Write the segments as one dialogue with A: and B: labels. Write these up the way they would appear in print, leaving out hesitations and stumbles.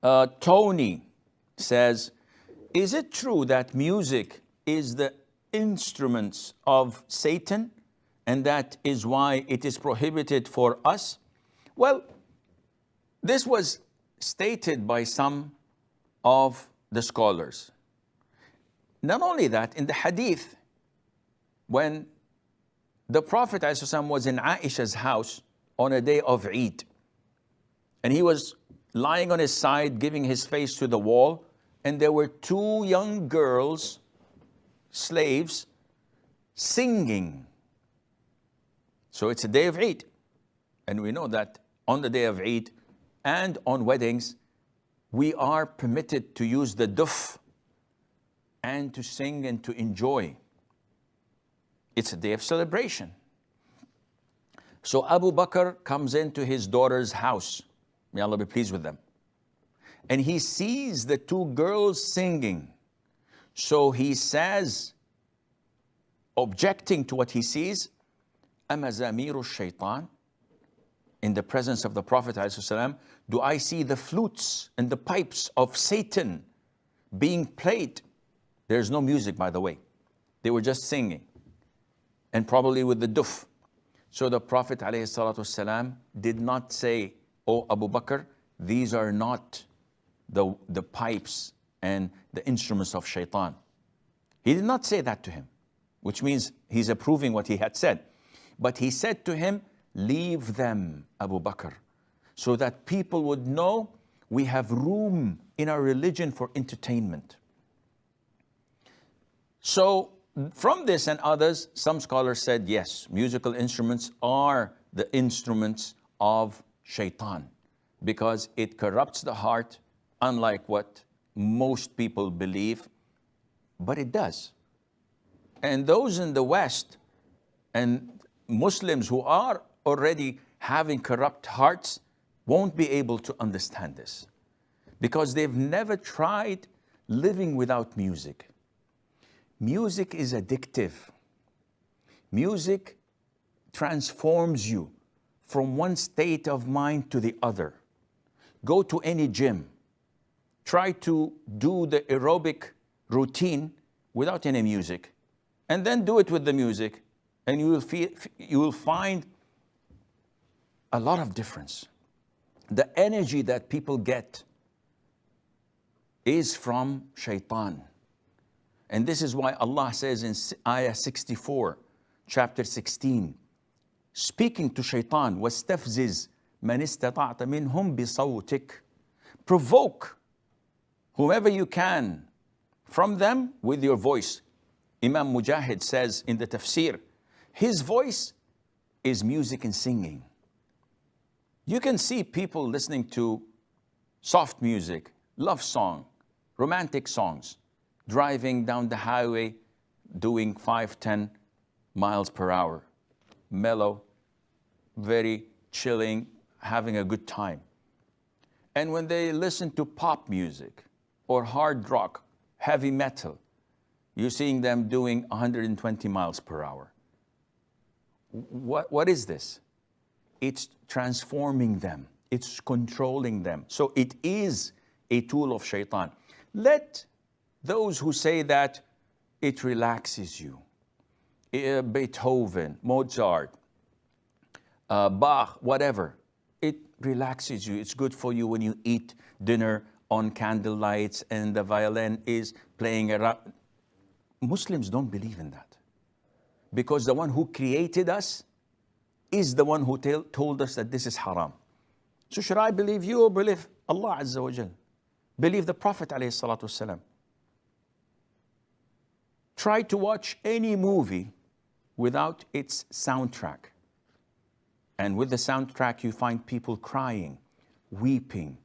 A: Tony says, is it true that music is the instruments of Satan and that is why it is prohibited for us? Well, this was stated by some of the scholars. Not only that, in the hadith, when the Prophet ﷺ was in Aisha's house on a day of Eid, and he was lying on his side, giving his face to the wall, and there were two young girls, slaves, singing. So it's a day of Eid. And we know that on the day of Eid and on weddings, we are permitted to use the duf and to sing and to enjoy. It's a day of celebration. So Abu Bakr comes into his daughter's house. May Allah be pleased with them. And he sees the two girls singing. So he says, objecting to what he sees, أَمَزَامِيرُ الشَّيْطَانِ, in the presence of the Prophet ﷺ, do I see the flutes and the pipes of Satan being played? There's no music, by the way. They were just singing, and probably with the duf. So the Prophet ﷺ did not say, "Oh Abu Bakr, these are not the pipes and the instruments of shaitan." He did not say that to him, which means he's approving what he had said. But he said to him, leave them, Abu Bakr, so that people would know we have room in our religion for entertainment. So from this and others, some scholars said, yes, musical instruments are the instruments of shaitan because it corrupts the heart, unlike what most people believe, but it does. And those in the West and Muslims who are already having corrupt hearts won't be able to understand this because they've never tried living without music. Music is addictive. Music transforms you from one state of mind to the other. Go to any gym. Try to do the aerobic routine without any music, and then do it with the music, and you will find a lot of difference. The energy that people get is from shaitan. And this is why Allah says in Ayah 64, chapter 16, speaking to shaitan, وَاسْتَفْزِزْ مَنِ اسْتَطَعْتَ مِنْهُمْ بِصَوْتِكَ, provoke whomever you can from them with your voice. Imam Mujahid says in the tafsir, his voice is music and singing. You can see people listening to soft music, love song, romantic songs, driving down the highway, doing 5-10 miles per hour. Mellow, very chilling, having a good time. And when they listen to pop music or hard rock, heavy metal, you're seeing them doing 120 miles per hour. What is this? It's transforming them. It's controlling them. So it is a tool of shaitan. Let those who say that it relaxes you, Beethoven, Mozart, Bach, whatever, it relaxes you. It's good for you when you eat dinner on candle lights and the violin is playing around. Muslims don't believe in that because the one who created us is the one who told us that this is haram. So should I believe you or believe Allah Azza wa Jal? Believe the Prophet alayhi salatu wasalam. Try to watch any movie without its soundtrack. And with the soundtrack, you find people crying, weeping,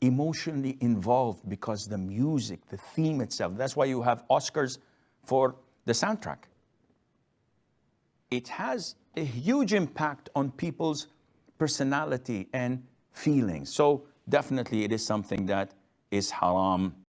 A: emotionally involved because the music, the theme itself. That's why you have Oscars for the soundtrack. It has a huge impact on people's personality and feelings. So definitely it is something that is haram.